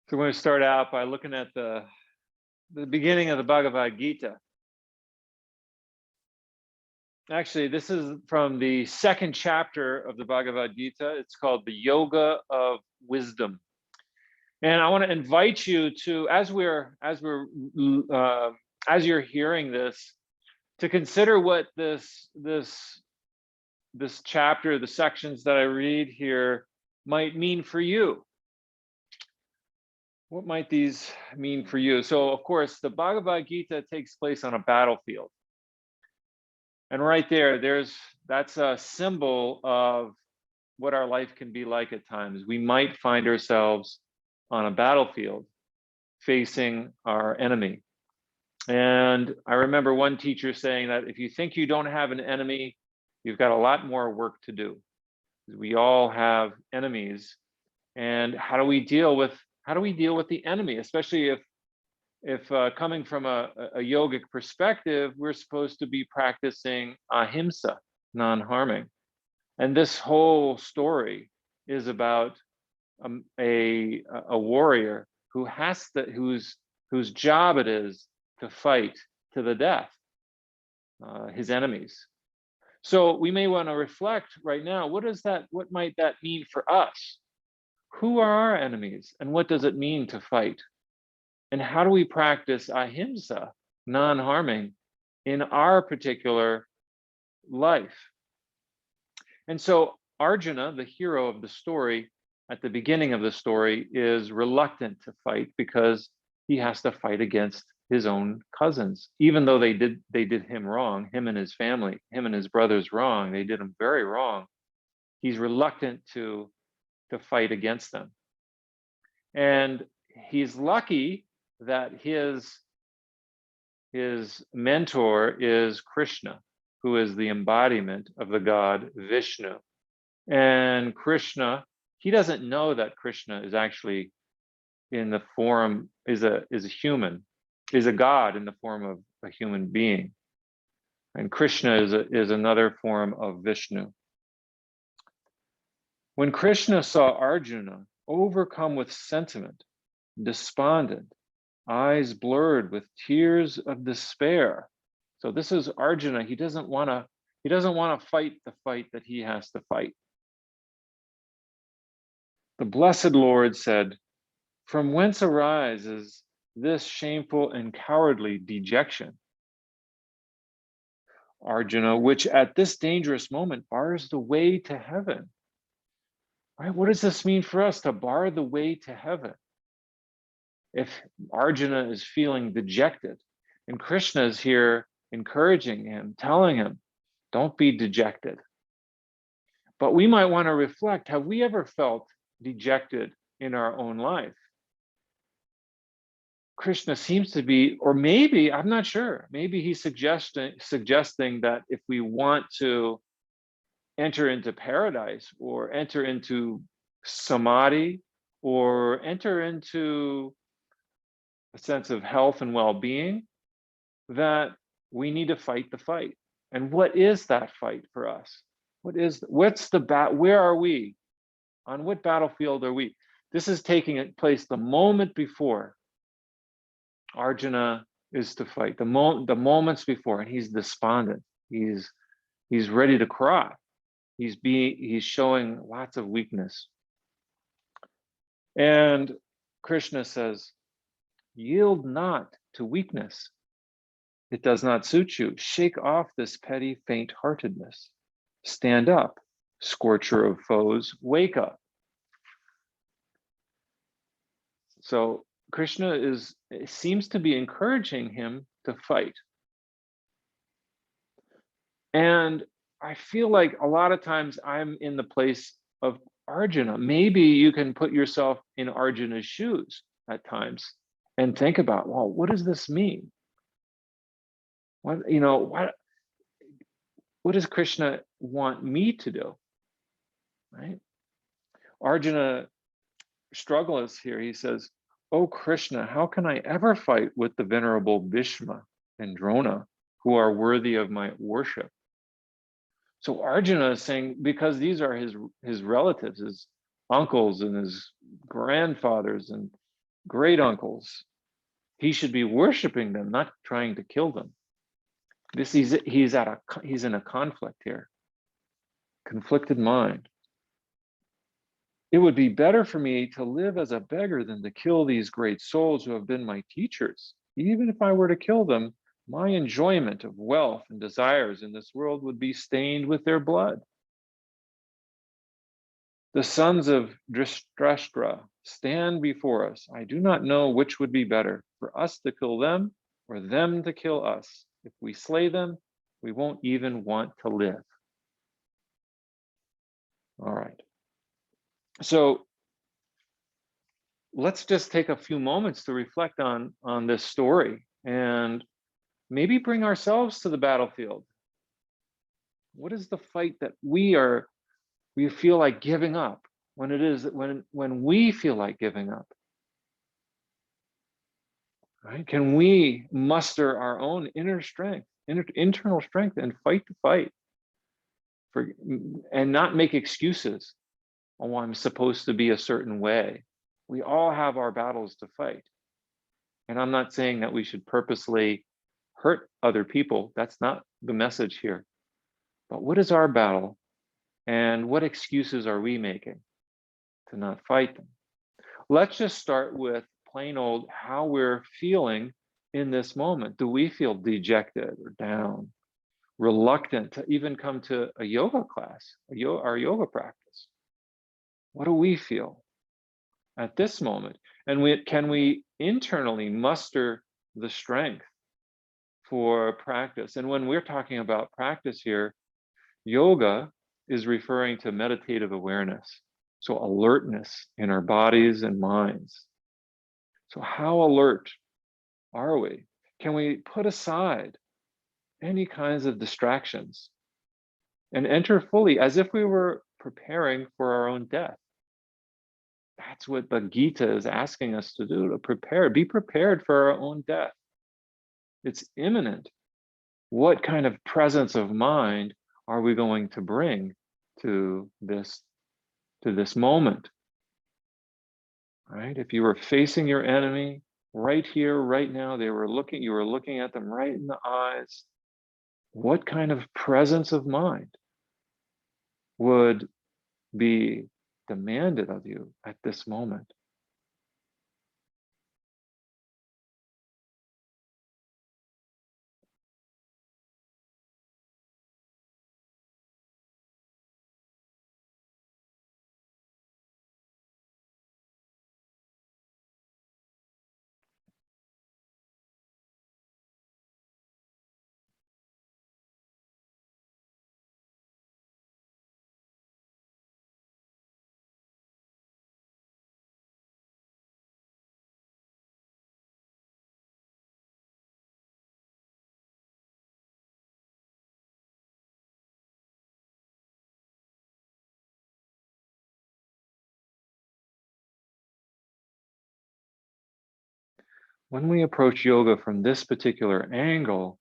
So we're going to start out by looking at the beginning of the Bhagavad Gita. Actually, this is from the second chapter of the Bhagavad Gita. It's called the Yoga of Wisdom. And I want to invite you to, as you're hearing this, to consider what this chapter, the sections that I read here, might mean for you. What might these mean for you? So, of course, the Bhagavad Gita takes place on a battlefield. And right there, that's a symbol of what our life can be like at times. We might find ourselves on a battlefield facing our enemy. And I remember one teacher saying that if you think you don't have an enemy, you've got a lot more work to do. We all have enemies. And how do we deal with the enemy, especially if coming from a yogic perspective, we're supposed to be practicing ahimsa, non-harming. And this whole story is about a warrior whose job it is to fight to the death his enemies. So we may want to reflect right now, what might that mean for us? Who are our enemies, and what does it mean to fight? And how do we practice ahimsa, non-harming, in our particular life? And so Arjuna, the hero of the story, at the beginning of the story, is reluctant to fight because he has to fight against his own cousins, even though they did him wrong, him and his family, him and his brothers wrong. They did him very wrong. He's reluctant to fight against them. And he's lucky that his mentor is Krishna, who is the embodiment of the god Vishnu. And Krishna, he doesn't know that Krishna is actually in the form, is a god in the form of a human being. And Krishna is another form of Vishnu. When Krishna saw Arjuna overcome with sentiment, despondent, eyes blurred with tears of despair. So this is Arjuna. He doesn't want to fight the fight that he has to fight. The blessed Lord said, "From whence arises this shameful and cowardly dejection? Arjuna, which at this dangerous moment bars the way to heaven." Right? What does this mean for us, to bar the way to heaven? If Arjuna is feeling dejected, and Krishna is here encouraging him, telling him, don't be dejected. But we might want to reflect, have we ever felt dejected in our own life? Krishna seems to be, or maybe, I'm not sure, maybe he's suggesting that if we want to enter into paradise or enter into samadhi or enter into a sense of health and well-being, that we need to fight the fight. And what is that fight for us? Where are we? On what battlefield are we? This is taking place the moment before Arjuna is to fight, the moments before, and he's despondent. He's ready to cry. He's showing lots of weakness. And Krishna says, yield not to weakness. It does not suit you. Shake off this petty faint-heartedness. Stand up, scorcher of foes, wake up. So Krishna seems to be encouraging him to fight. And I feel like a lot of times I'm in the place of Arjuna. Maybe you can put yourself in Arjuna's shoes at times and think about, well, what does this mean? What does Krishna want me to do? Right? Arjuna struggles here. He says, "Oh Krishna, how can I ever fight with the venerable Bhishma and Drona, who are worthy of my worship?" So Arjuna is saying, because these are his relatives, his uncles and his grandfathers, and great uncles. He should be worshiping them, not trying to kill them. He's in a conflict here, conflicted mind. It would be better for me to live as a beggar than to kill these great souls who have been my teachers. Even if I were to kill them, my enjoyment of wealth and desires in this world would be stained with their blood. The sons of Drishtastra stand before us. I do not know which would be better, for us to kill them or them to kill us. If we slay them, we won't even want to live. All right. So let's just take a few moments to reflect on this story and maybe bring ourselves to the battlefield. What is the fight that we feel like giving up when we feel like giving up? Right? Can we muster our own inner strength, internal strength, and fight the fight and not make excuses? Oh, I'm supposed to be a certain way. We all have our battles to fight. And I'm not saying that we should purposely hurt other people. That's not the message here. But what is our battle? And what excuses are we making to not fight them? Let's just start with plain old how we're feeling in this moment. Do we feel dejected or down, reluctant to even come to a yoga class, our yoga practice? What do we feel at this moment? And can we internally muster the strength for practice? And when we're talking about practice here, yoga is referring to meditative awareness. So alertness in our bodies and minds. So how alert are we? Can we put aside any kinds of distractions and enter fully as if we were preparing for our own death? That's what the Gita is asking us to do, to prepare, be prepared for our own death. It's imminent. What kind of presence of mind are we going to bring to this moment? Right? If you were facing your enemy right here, right now, you were looking at them right in the eyes, what kind of presence of mind would be demanded of you at this moment? When we approach yoga from this particular angle,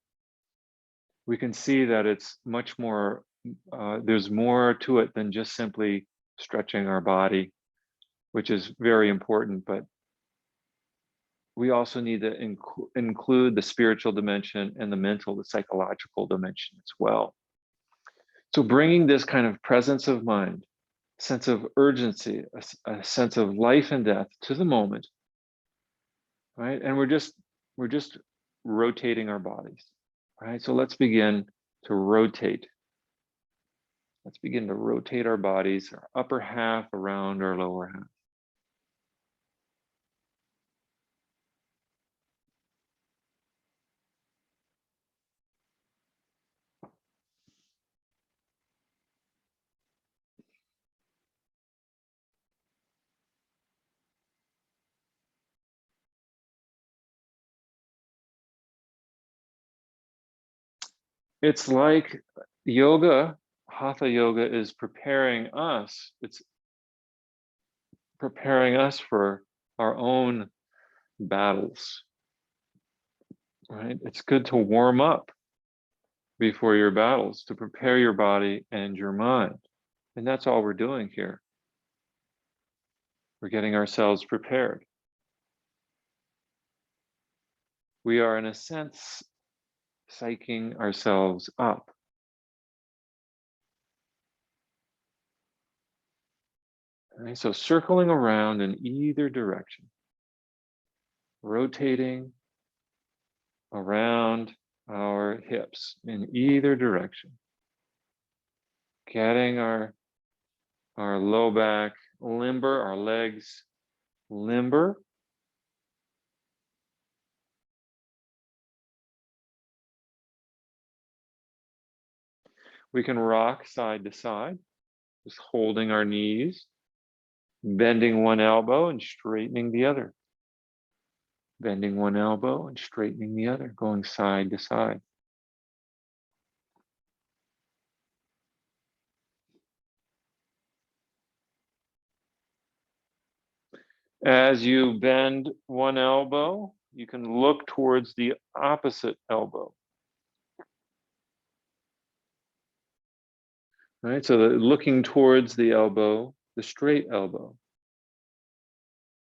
we can see that it's much more, there's more to it than just simply stretching our body, which is very important, but we also need to include the spiritual dimension and the mental, the psychological dimension as well. So bringing this kind of presence of mind, sense of urgency, a sense of life and death to the moment, right? And we're just rotating our bodies, right? So let's begin to rotate. Let's begin to rotate our bodies, our upper half around our lower half. It's like yoga, hatha yoga is preparing us. It's preparing us for our own battles, right? It's good to warm up before your battles, to prepare your body and your mind. And that's all we're doing here. We're getting ourselves prepared. We are, in a sense, psyching ourselves up. Right? So circling around in either direction, rotating around our hips in either direction, getting our low back limber, our legs limber. We can rock side to side, just holding our knees, bending one elbow and straightening the other. Bending one elbow and straightening the other, going side to side. As you bend one elbow, you can look towards the opposite elbow. Right, so looking towards the elbow, the straight elbow.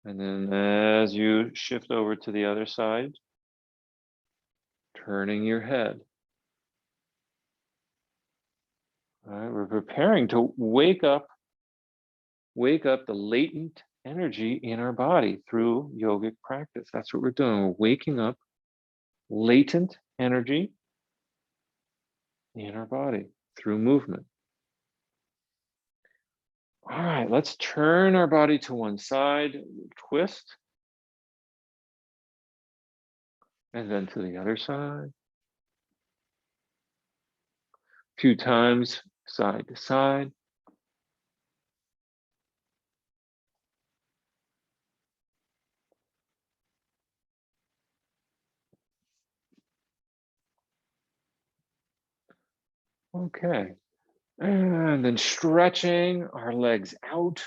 And then as you shift over to the other side, turning your head. All right, we're preparing to wake up the latent energy in our body through yogic practice. That's what we're doing. We're waking up latent energy in our body through movement. All right, let's turn our body to one side, twist, and then to the other side. A few times, side to side. Okay, and then stretching our legs out.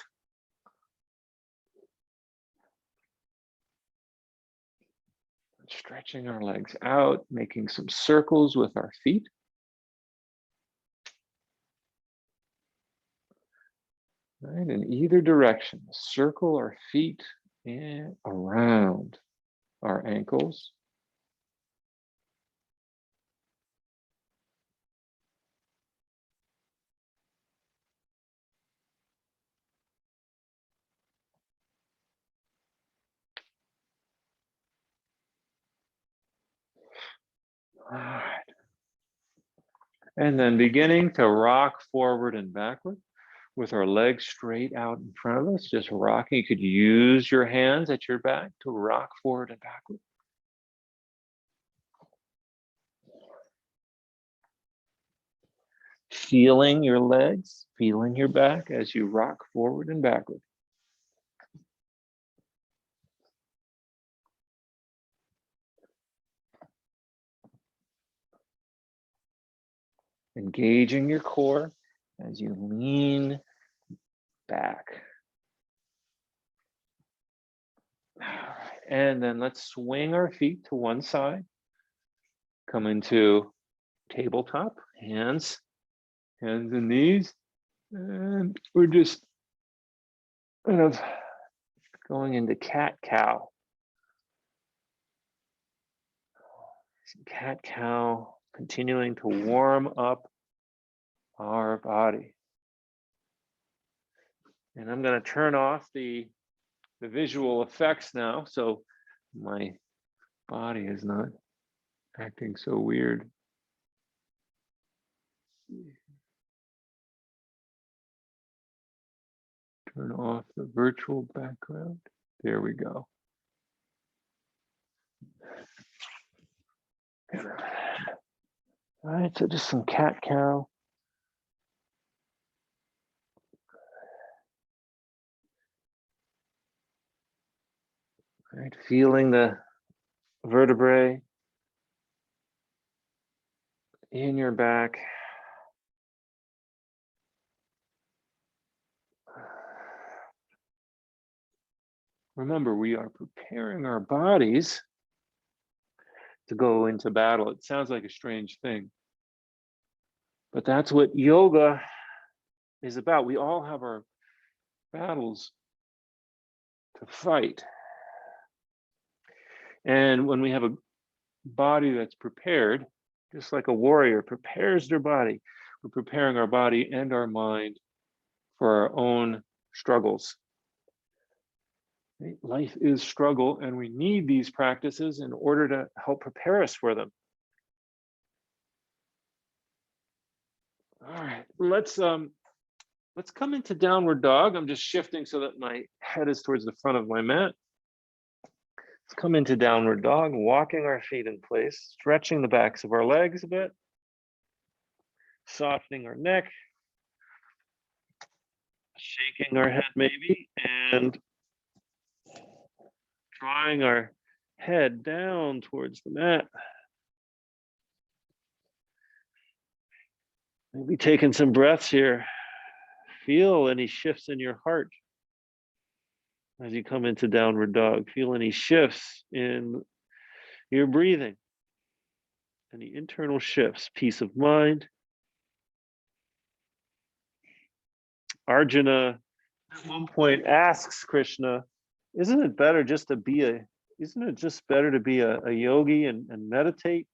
Stretching our legs out, making some circles with our feet. Right, in either direction, circle our feet and around our ankles. All right. And then beginning to rock forward and backward with our legs straight out in front of us, just rocking. You could use your hands at your back to rock forward and backward. Feeling your legs, feeling your back as you rock forward and backward. Engaging your core as you lean back. All right. And then let's swing our feet to one side. Come into tabletop, hands and knees. And we're just kind of going into cat-cow. Cat-cow, continuing to warm up our body. And I'm going to turn off the visual effects now, so my body is not acting so weird. Turn off the virtual background. There we go. All right, so just some cat-cow. All right, feeling the vertebrae in your back. Remember, we are preparing our bodies to go into battle. It sounds like a strange thing, but that's what yoga is about. We all have our battles to fight. And when we have body that's prepared, just like a warrior prepares their body. We're preparing our body and our mind for our own struggles. Life is struggle, and we need these practices in order to help prepare us for them. All right, let's come into downward dog. I'm just shifting so that my head is towards the front of my mat. Let's come into downward dog, walking our feet in place, stretching the backs of our legs a bit, softening our neck, shaking our head maybe, and drawing our head down towards the mat. Maybe taking some breaths here. Feel any shifts in your heart as you come into downward dog. Feel any shifts in your breathing, any internal shifts, peace of mind. Arjuna at one point asks Krishna, isn't it just better to be a yogi and meditate?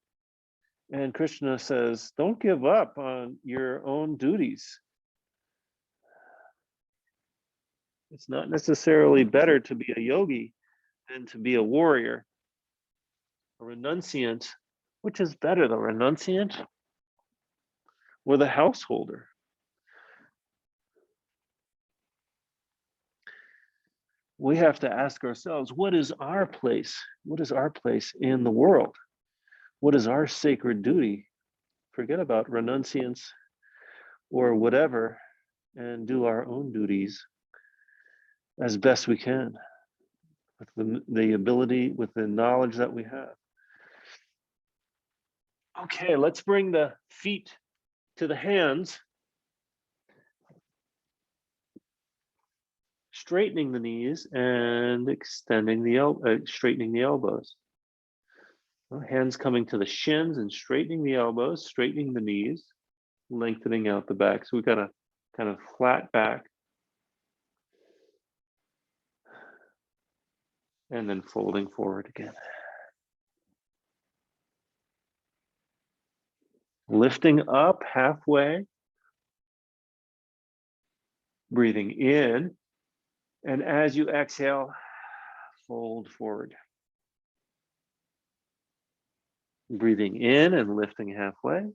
And Krishna says, don't give up on your own duties. It's not necessarily better to be a yogi than to be a warrior, a renunciant. Which is better, the renunciant or the householder? We have to ask ourselves, what is our place? What is our place in the world? What is our sacred duty? Forget about renunciance or whatever, and do our own duties as best we can with the ability, with the knowledge that we have. Okay, let's bring the feet to the hands, straightening the knees and extending straightening the elbows. Hands coming to the shins and straightening the elbows, straightening the knees, lengthening out the back. So we've got a kind of flat back. And then folding forward again. Lifting up halfway. Breathing in. And as you exhale, fold forward. Breathing in and lifting halfway.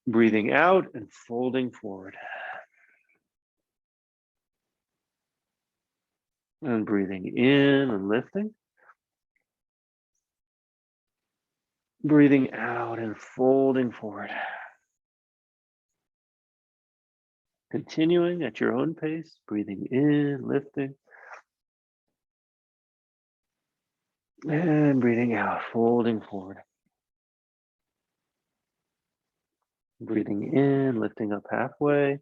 Breathing out and folding forward. And breathing in and lifting. Breathing out and folding forward. Continuing at your own pace, breathing in, lifting. And breathing out, folding forward. Breathing in, lifting up halfway.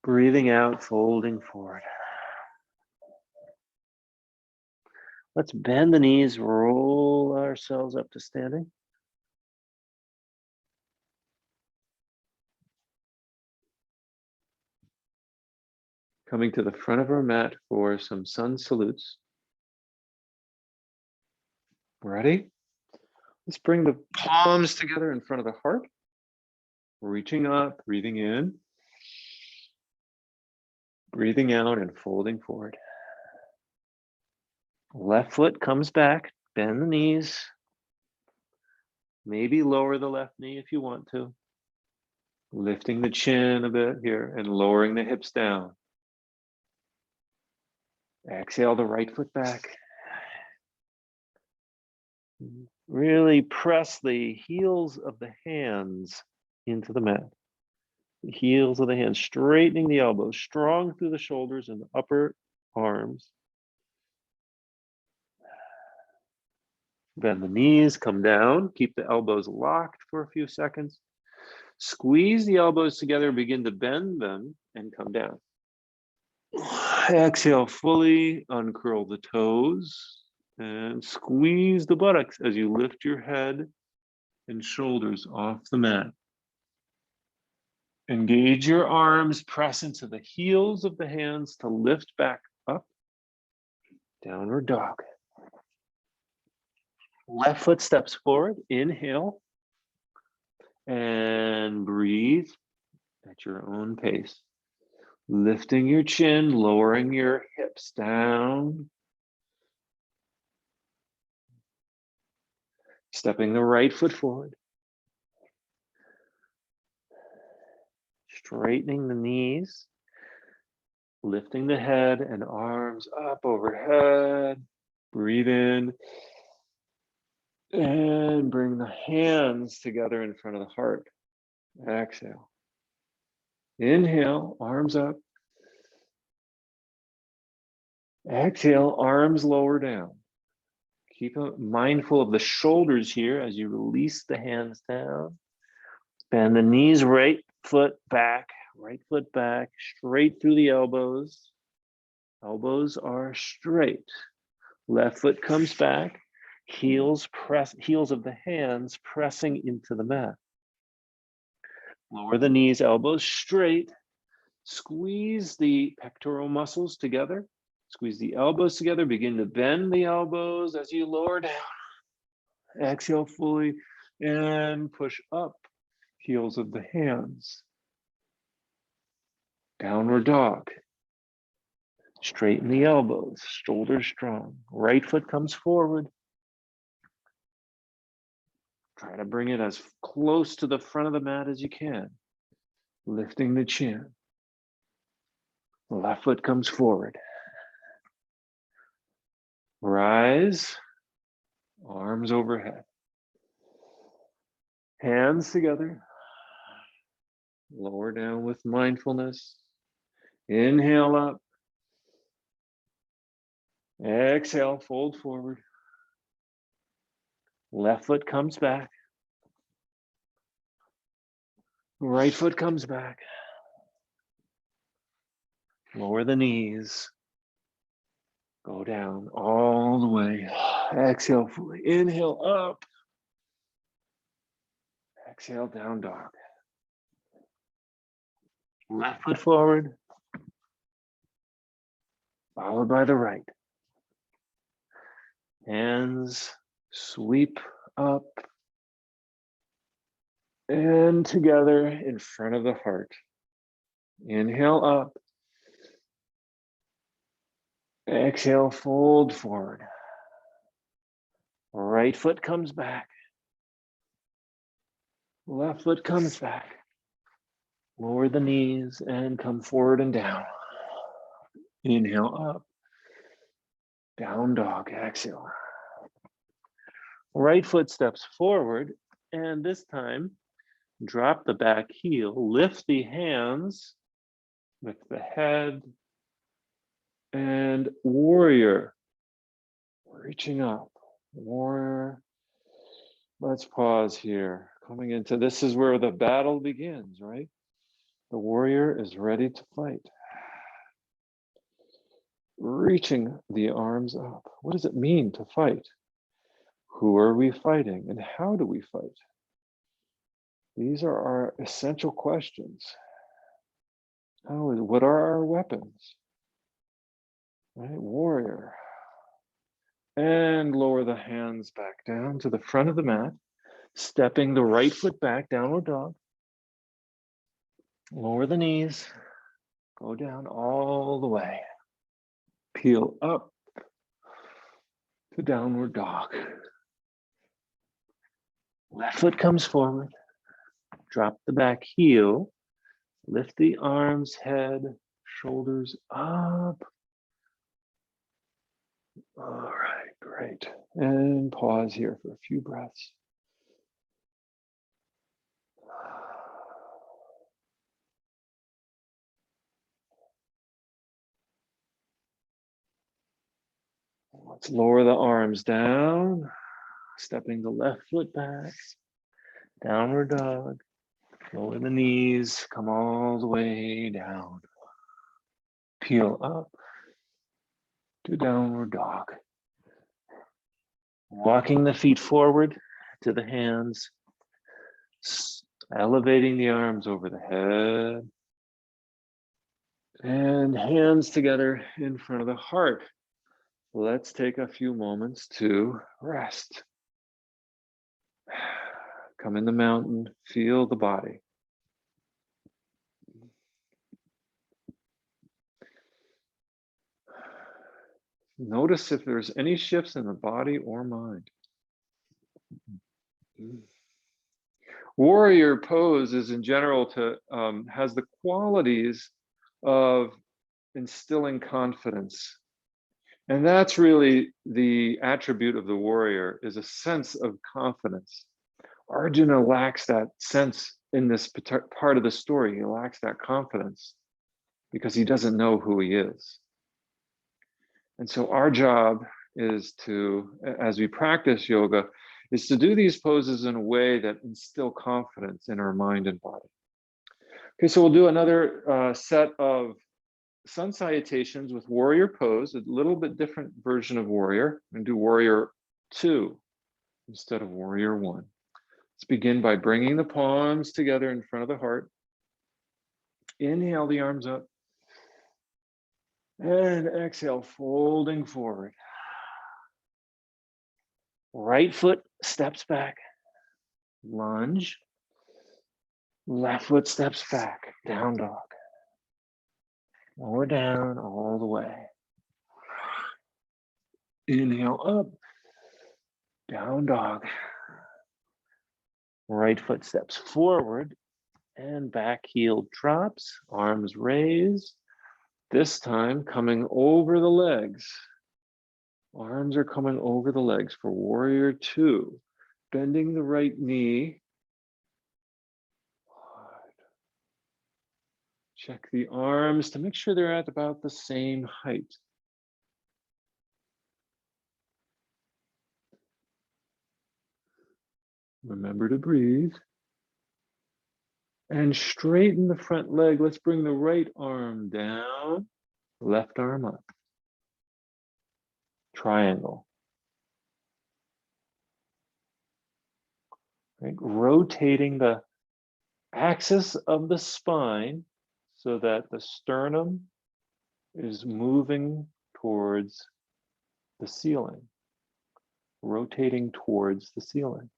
Breathing out, folding forward. Let's bend the knees, roll ourselves up to standing. Coming to the front of our mat for some sun salutes. Ready? Let's bring the palms together in front of the heart. Reaching up, breathing in. Breathing out and folding forward. Left foot comes back, bend the knees. Maybe lower the left knee if you want to. Lifting the chin a bit here and lowering the hips down. Exhale the right foot back. Really press the heels of the hands into the mat. The heels of the hands, straightening the elbows, strong through the shoulders and the upper arms. Bend the knees, come down, keep the elbows locked for a few seconds. Squeeze the elbows together, begin to bend them and come down. Exhale fully, uncurl the toes and squeeze the buttocks as you lift your head and shoulders off the mat. Engage your arms, press into the heels of the hands to lift back up. Downward dog. Left foot steps forward, inhale, and breathe at your own pace. Lifting your chin, lowering your hips down. Stepping the right foot forward. Straightening the knees. Lifting the head and arms up overhead. Breathe in. And bring the hands together in front of the heart. Exhale. Inhale, arms up. Exhale, arms lower down. Keep mindful of the shoulders here as you release the hands down. Bend the knees, right foot back, straight through the elbows. Elbows are straight. Left foot comes back. Heels of the hands pressing into the mat. Lower the knees, elbows straight. Squeeze the pectoral muscles together. Squeeze the elbows together. Begin to bend the elbows as you lower down. Exhale fully and push up. Heels of the hands. Downward dog. Straighten the elbows, shoulders strong. Right foot comes forward. Try to bring it as close to the front of the mat as you can. Lifting the chin. Left foot comes forward. Rise, arms overhead. Hands together. Lower down with mindfulness. Inhale up. Exhale, fold forward. Left foot comes back. Right foot comes back. Lower the knees. Go down all the way. Exhale fully. Inhale up. Exhale, down dog. Left foot forward. Followed by the right. Hands sweep up and together in front of the heart. Inhale up. Exhale, fold forward. Right foot comes back. Left foot comes back. Lower the knees and come forward and down. Inhale up. Down dog, exhale. Right foot steps forward, and this time, drop the back heel, lift the hands, lift the head, and warrior. Reaching up, warrior. Let's pause here. Coming into, this is where the battle begins, right? The warrior is ready to fight. Reaching the arms up. What does it mean to fight? Who are we fighting and how do we fight? These are our essential questions. What are our weapons? Right, warrior. And lower the hands back down to the front of the mat, stepping the right foot back, downward dog. Lower the knees, go down all the way. Peel up to downward dog. Left foot comes forward. Drop the back heel. Lift the arms, head, shoulders up. All right, great. And pause here for a few breaths. Let's lower the arms down, stepping the left foot back, downward dog. Lower the knees, come all the way down. Peel up to downward dog. Walking the feet forward to the hands, elevating the arms over the head. And hands together in front of the heart. let's take a few moments to rest. Come in the mountain, feel the body. Notice if there's any shifts in the body or mind. Warrior pose is in general has the qualities of instilling confidence. And that's really the attribute of the warrior, is a sense of confidence. Arjuna lacks that sense in this part of the story. He lacks that confidence because he doesn't know who he is. And so our job is to, as we practice yoga, is to do these poses in a way that instill confidence in our mind and body. Okay, so we'll do another set of sun salutations with warrior pose, a little bit different version of warrior, and do warrior 2 instead of warrior 1. Let's begin by bringing the palms together in front of the heart. Inhale the arms up. And exhale, folding forward. Right foot steps back, lunge. Left foot steps back, down dog. Lower down all the way. Inhale up, down dog. Right foot steps forward and back heel drops, arms raised. This time coming over the legs. Arms are coming over the legs for warrior 2. Bending the right knee. Check the arms to make sure they're at about the same height. Remember to breathe. And straighten the front leg. Let's bring the right arm down, left arm up. Triangle. Right? Rotating the axis of the spine so that the sternum is moving towards the ceiling. Rotating towards the ceiling.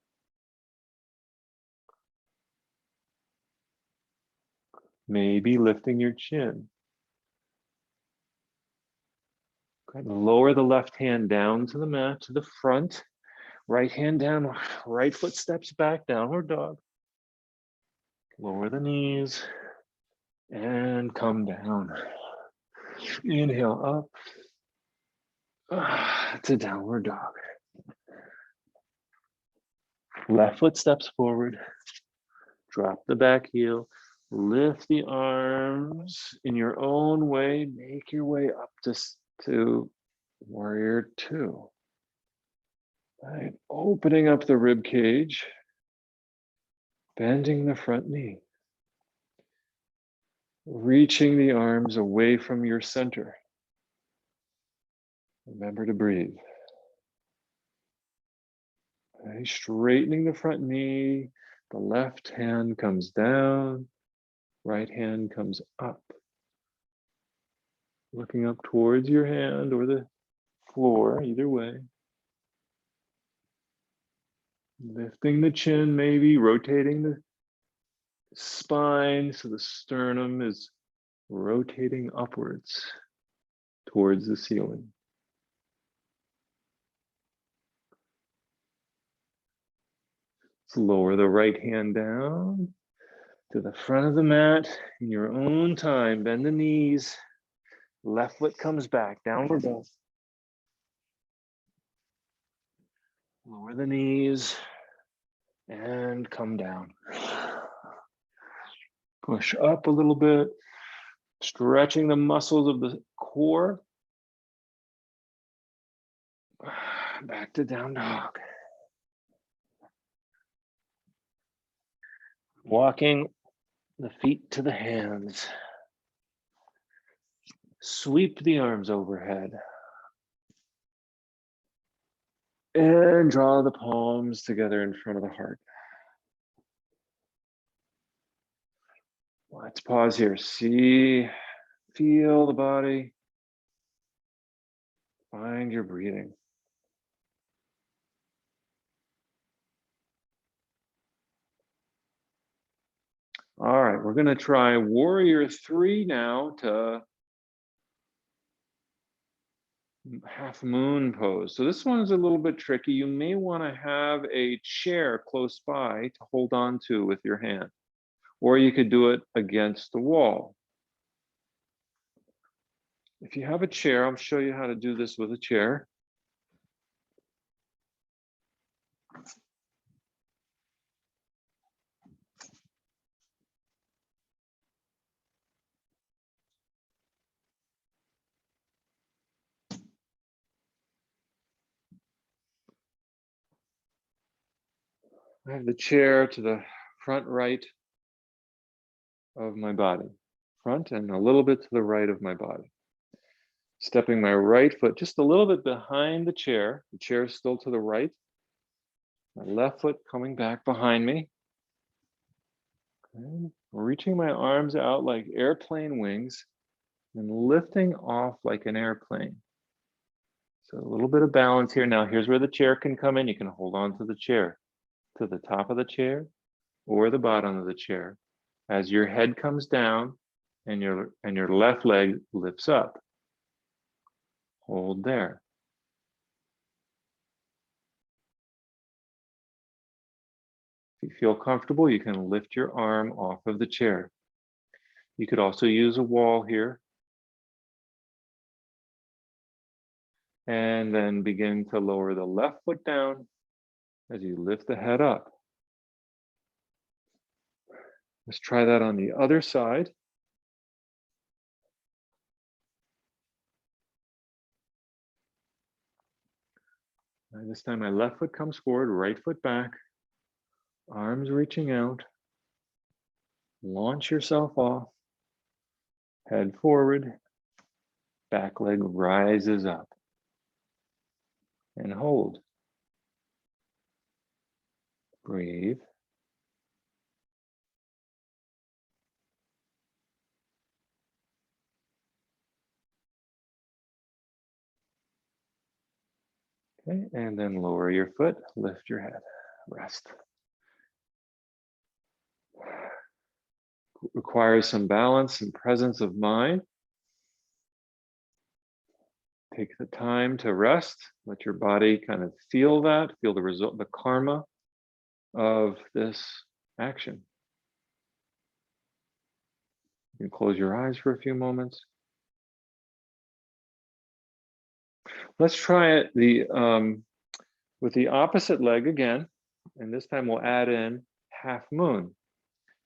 Maybe lifting your chin. Lower the left hand down to the mat, to the front. Right hand down, right foot steps back, downward dog. Lower the knees and come down. Inhale up to downward dog. Left foot steps forward. Drop the back heel. Lift the arms in your own way. Make your way up to warrior 2. Right. Opening up the rib cage. Bending the front knee. Reaching the arms away from your center. Remember to breathe. Right. Straightening the front knee. The left hand comes down. Right hand comes up. Looking up towards your hand or the floor, either way. Lifting the chin, maybe rotating the spine so the sternum is rotating upwards towards the ceiling. Let's lower the right hand down to the front of the mat in your own time. Bend the knees. Left foot comes back, downward dog. Lower the knees and come down. Push up a little bit, stretching the muscles of the core. Back to down dog. Walking the feet to the hands. Sweep the arms overhead. And draw the palms together in front of the heart. Let's pause here. Feel the body. Find your breathing. All right, we're going to try Warrior 3 now to half moon pose. So this one is a little bit tricky. You may want to have a chair close by to hold on to with your hand, or you could do it against the wall. If you have a chair, I'll show you how to do this with a chair. I have the chair to the front right of my body, front and a little bit to the right of my body. Stepping my right foot just a little bit behind the chair. The chair is still to the right. My left foot coming back behind me. Okay. Reaching my arms out like airplane wings and lifting off like an airplane. So a little bit of balance here. Now here's where the chair can come in. You can hold on to the chair, to the top of the chair or the bottom of the chair. As your head comes down and your left leg lifts up. Hold there. If you feel comfortable, you can lift your arm off of the chair. You could also use a wall here. And then begin to lower the left foot down as you lift the head up. Let's try that on the other side. And this time my left foot comes forward, right foot back, arms reaching out. Launch yourself off, head forward, back leg rises up. And hold. Breathe. Okay, and then lower your foot, lift your head, rest. Requires some balance and presence of mind. Take the time to rest, let your body kind of feel that, feel the result, the karma of this action. You can close your eyes for a few moments. Let's try it with the opposite leg again, and this time we'll add in half moon.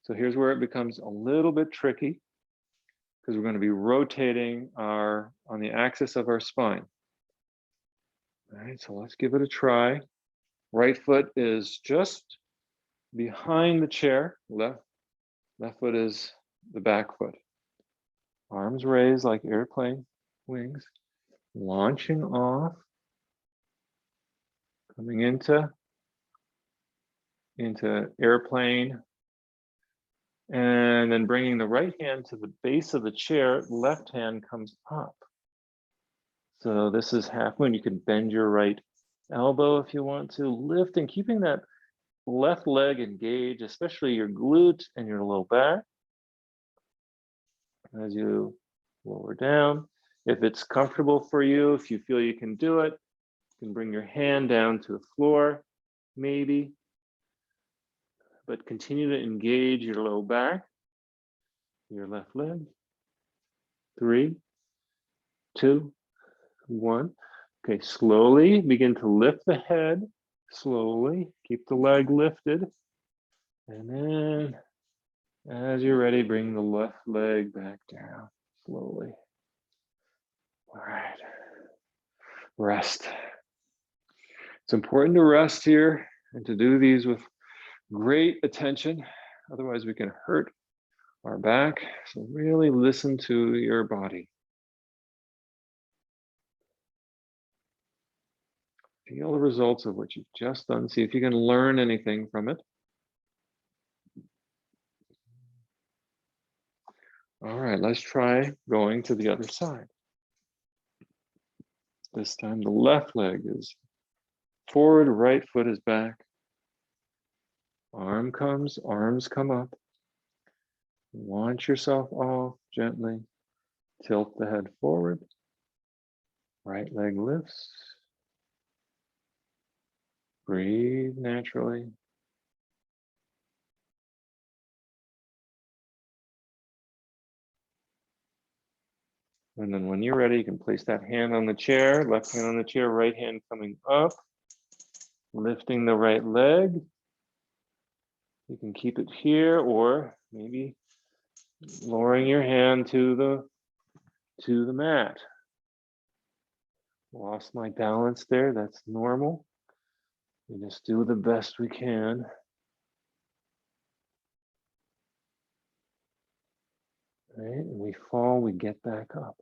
So here's where it becomes a little bit tricky because we're going to be rotating on the axis of our spine. All right, so let's give it a try. Right foot is just behind the chair. Left foot is the back foot. Arms raised like airplane wings. Launching off. Coming into airplane. And then bringing the right hand to the base of the chair, left hand comes up. So this is half moon. You can bend your right elbow if you want to, lift and keeping that left leg engaged, especially your glute and your low back. As you lower down, if it's comfortable for you, if you feel you can do it, you can bring your hand down to the floor, maybe. But continue to engage your low back, your left leg. 3, 2, 1. Okay, slowly begin to lift the head. Slowly, keep the leg lifted. And then, as you're ready, bring the left leg back down slowly. All right, rest. It's important to rest here and to do these with great attention. Otherwise, we can hurt our back. So really listen to your body. Feel the results of what you've just done. See if you can learn anything from it. All right, let's try going to the other side. This time the left leg is forward, right foot is back. Arms come up. Launch yourself off gently. Tilt the head forward. Right leg lifts. Breathe naturally. And then when you're ready, you can place that hand on the chair, left hand on the chair, right hand coming up, lifting the right leg. You can keep it here, or maybe lowering your hand to the mat. Lost my balance there, that's normal. We just do the best we can. Right? And we fall, we get back up.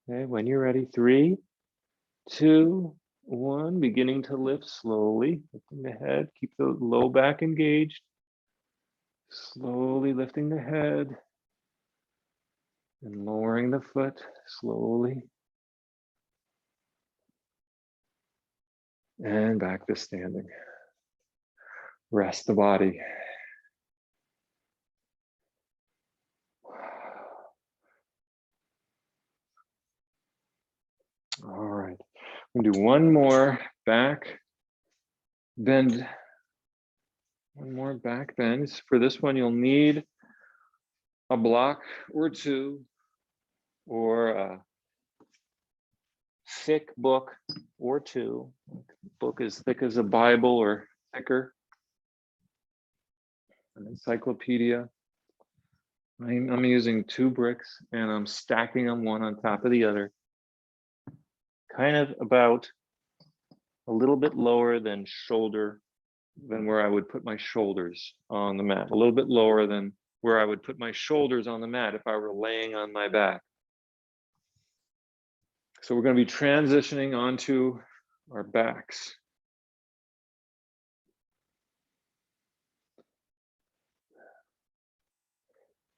Okay, when you're ready, 3, 2, 1, beginning to lift slowly, lifting the head, keep the low back engaged. Slowly lifting the head and lowering the foot slowly. And back to standing. Rest the body. All right, we're gonna do one more back bend. One more back bend. For this one, you'll need a block or two, or a thick book or two. Book as thick as a Bible or thicker. An encyclopedia. I'm using 2 bricks and I'm stacking them one on top of the other. Kind of about a little bit lower than where I would put my shoulders on the mat. A little bit lower than where I would put my shoulders on the mat if I were laying on my back. So we're going to be transitioning onto our backs.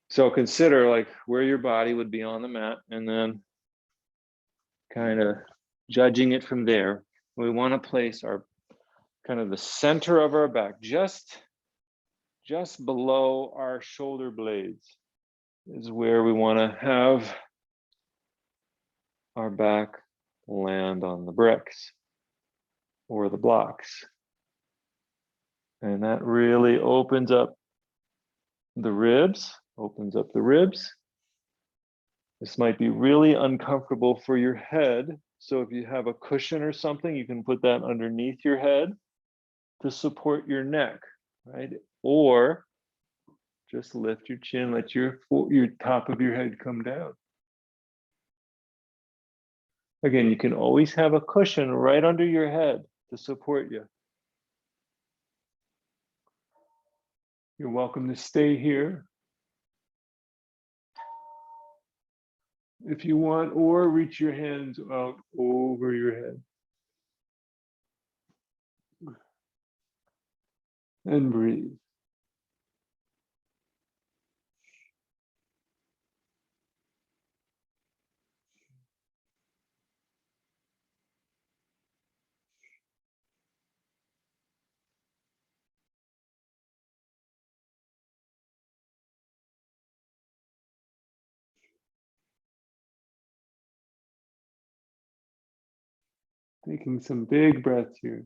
So consider like where your body would be on the mat and then kind of judging it from there. We want to place our kind of the center of our back just below our shoulder blades is where we want to have our back land on the bricks or the blocks. And that really opens up the ribs, This might be really uncomfortable for your head. So if you have a cushion or something, you can put that underneath your head to support your neck, right? Or just lift your chin, let your top of your head come down. Again, you can always have a cushion right under your head to support you. You're welcome to stay here if you want, or reach your hands out over your head. And breathe. Taking some big breaths here.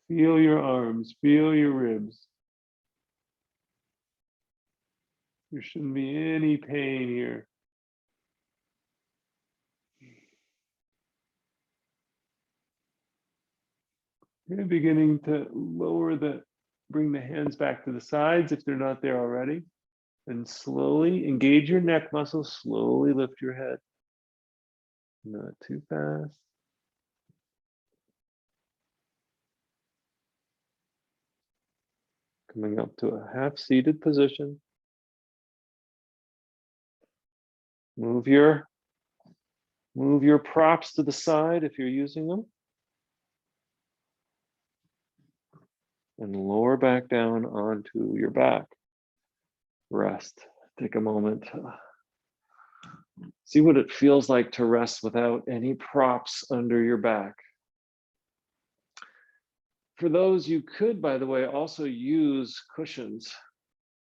Feel your arms, feel your ribs. There shouldn't be any pain here. You're beginning to bring the hands back to the sides if they're not there already. And slowly engage your neck muscles, slowly lift your head. Not too fast. Coming up to a half-seated position. Move your Move your props to the side if you're using them. And lower back down onto your back. Rest. Take a moment. See what it feels like to rest without any props under your back. For those, you could, by the way, also use cushions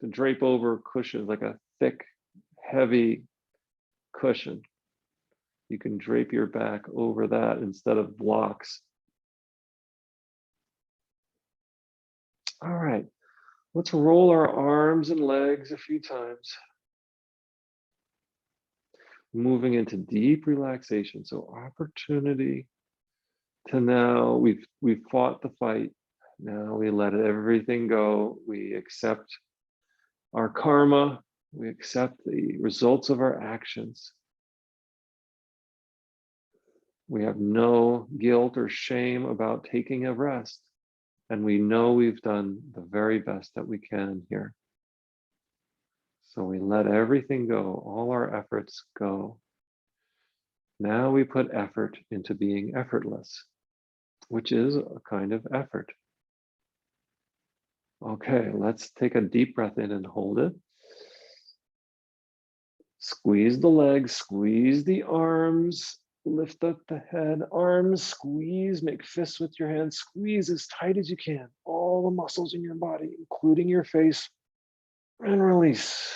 to drape over cushions, like a thick, heavy cushion. You can drape your back over that instead of blocks. All right, let's roll our arms and legs a few times. Moving into deep relaxation. So opportunity to now, we've fought the fight. Now we let everything go. We accept our karma. We accept the results of our actions. We have no guilt or shame about taking a rest. And we know we've done the very best that we can here. So we let everything go, all our efforts go. Now we put effort into being effortless, which is a kind of effort. Okay, let's take a deep breath in and hold it. Squeeze the legs, squeeze the arms, lift up the head, arms, squeeze, make fists with your hands, squeeze as tight as you can, all the muscles in your body, including your face, and release.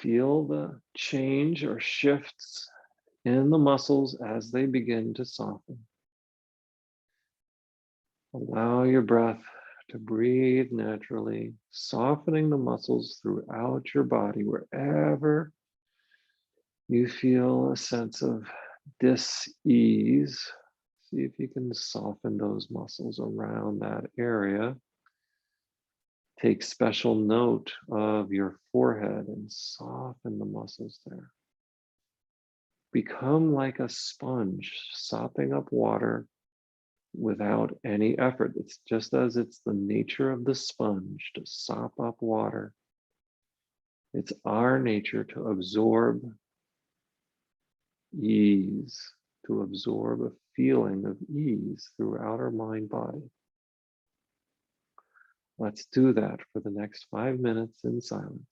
Feel the change or shifts in the muscles as they begin to soften. Allow your breath to breathe naturally, softening the muscles throughout your body, wherever you feel a sense of dis-ease. See if you can soften those muscles around that area. Take special note of your forehead and soften the muscles there. Become like a sponge, sopping up water without any effort. It's just as it's the nature of the sponge to sop up water. It's our nature to absorb ease, to absorb a feeling of ease throughout our mind body. Let's do that for the next 5 minutes in silence.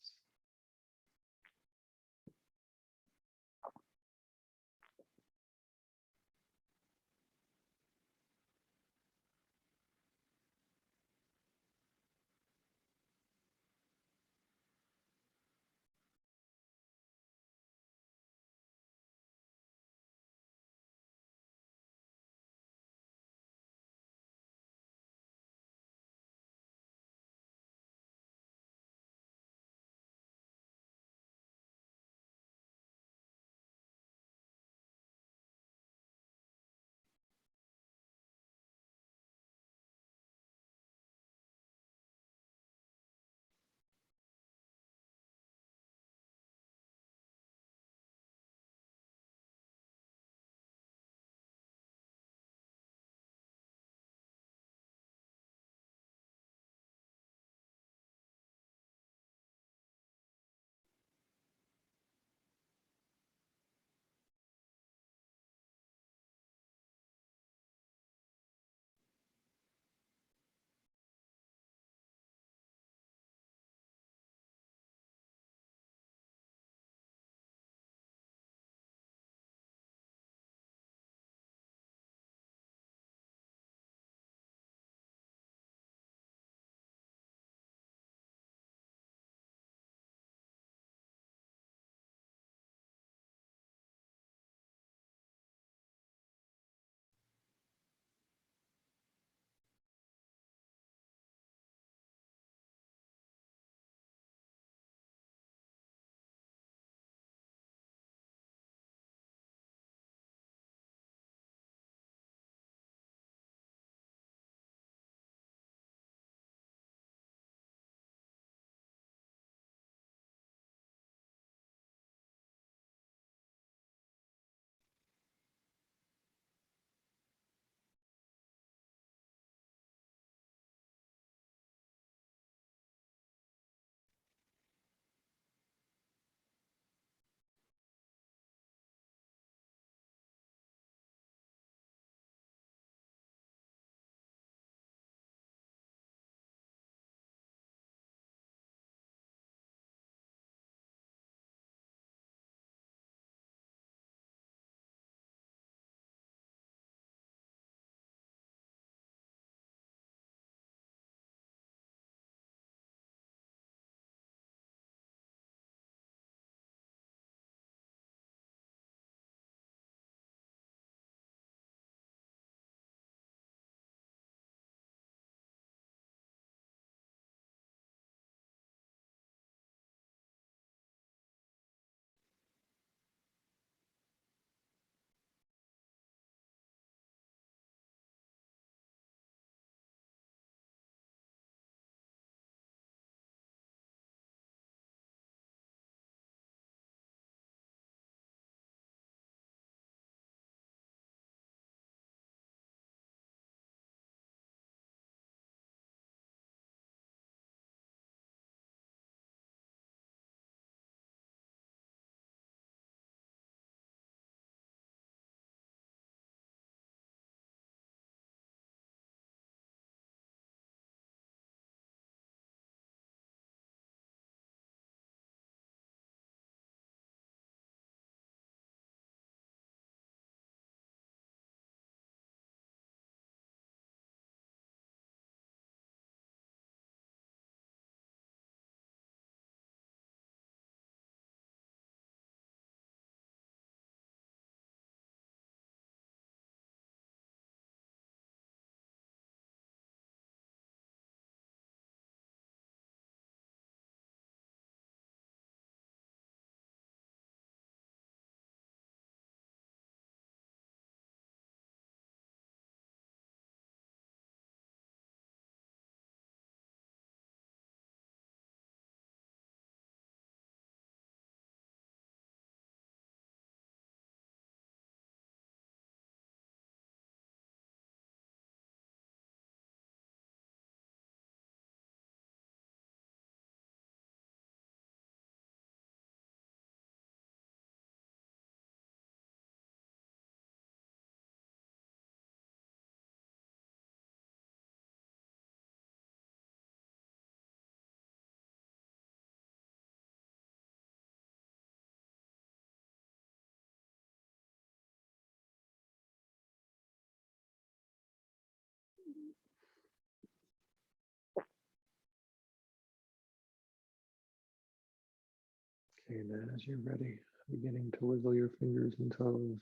Okay, then as you're ready, beginning to wiggle your fingers and toes,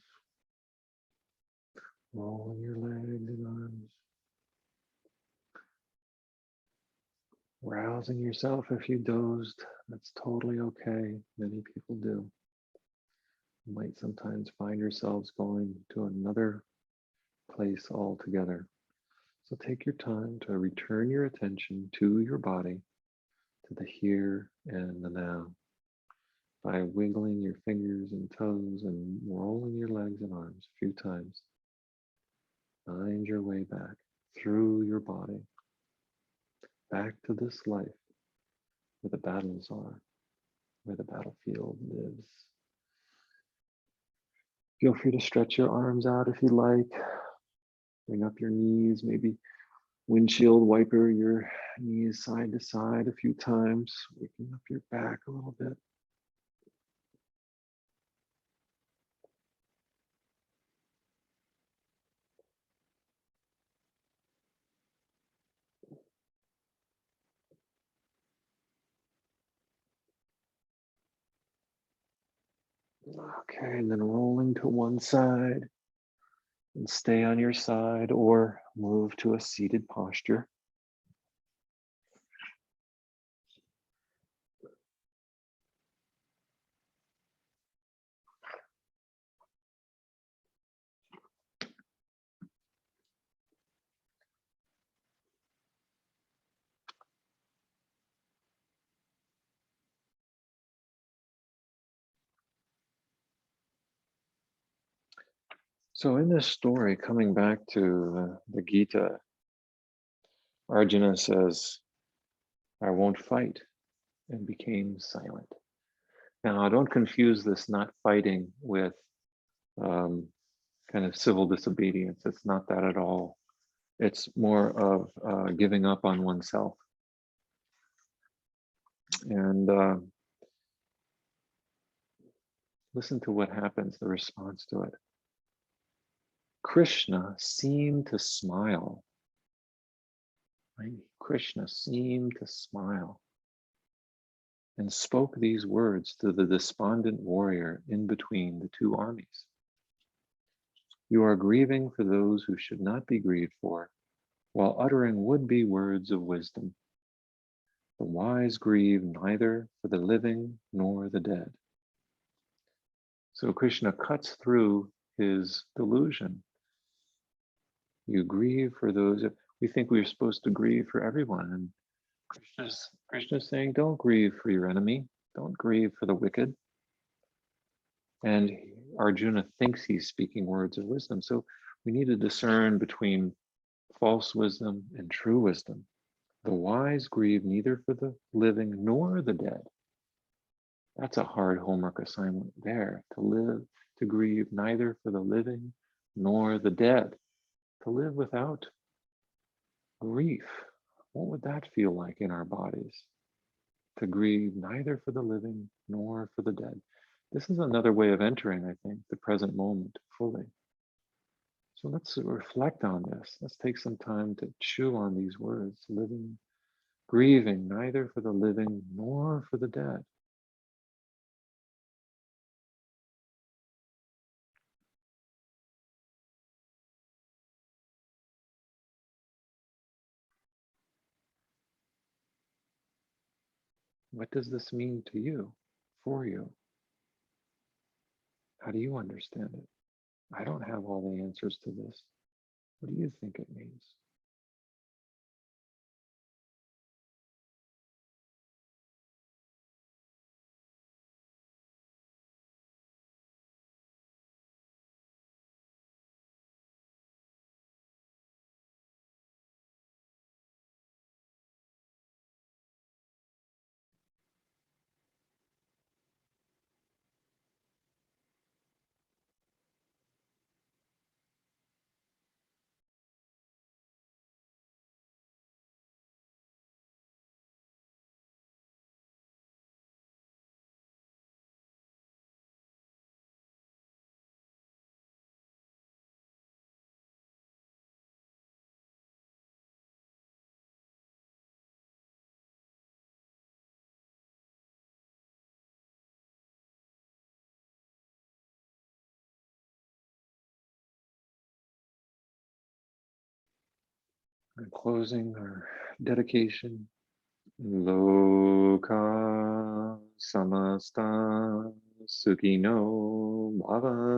rolling your legs and arms, rousing yourself if you dozed. That's totally okay. Many people do. You might sometimes find yourselves going to another place altogether. So take your time to return your attention to your body, to the here and the now, by wiggling your fingers and toes and rolling your legs and arms a few times. Find your way back through your body, back to this life where the battles are, where the battlefield lives. Feel free to stretch your arms out if you like. Bring up your knees, maybe windshield wiper your knees side to side a few times, waking up your back a little bit. Okay, and then rolling to one side and stay on your side or move to a seated posture. So in this story, coming back to the Gita, Arjuna says, I won't fight, and became silent. Now, don't confuse this not fighting with um, kind of civil disobedience. It's not that at all. It's more of giving up on oneself. And listen to what happens, the response to it. Krishna seemed to smile. Right? Krishna seemed to smile and spoke these words to the despondent warrior in between the two armies. You are grieving for those who should not be grieved for, while uttering would-be words of wisdom. The wise grieve neither for the living nor the dead. So Krishna cuts through his delusion. You grieve for those, we think we're supposed to grieve for everyone. And Krishna's saying, don't grieve for your enemy. Don't grieve for the wicked. And Arjuna thinks he's speaking words of wisdom. So we need to discern between false wisdom and true wisdom. The wise grieve neither for the living nor the dead. That's a hard homework assignment there, to live, to grieve neither for the living nor the dead, to live without grief. What would that feel like in our bodies? To grieve neither for the living nor for the dead. This is another way of entering, I think, the present moment fully. So let's reflect on this. Let's take some time to chew on these words, living, grieving neither for the living nor for the dead. What does this mean to you, for you? How do you understand it? I don't have all the answers to this. What do you think it means? And closing our dedication. Loka samasta sukino bhavantu.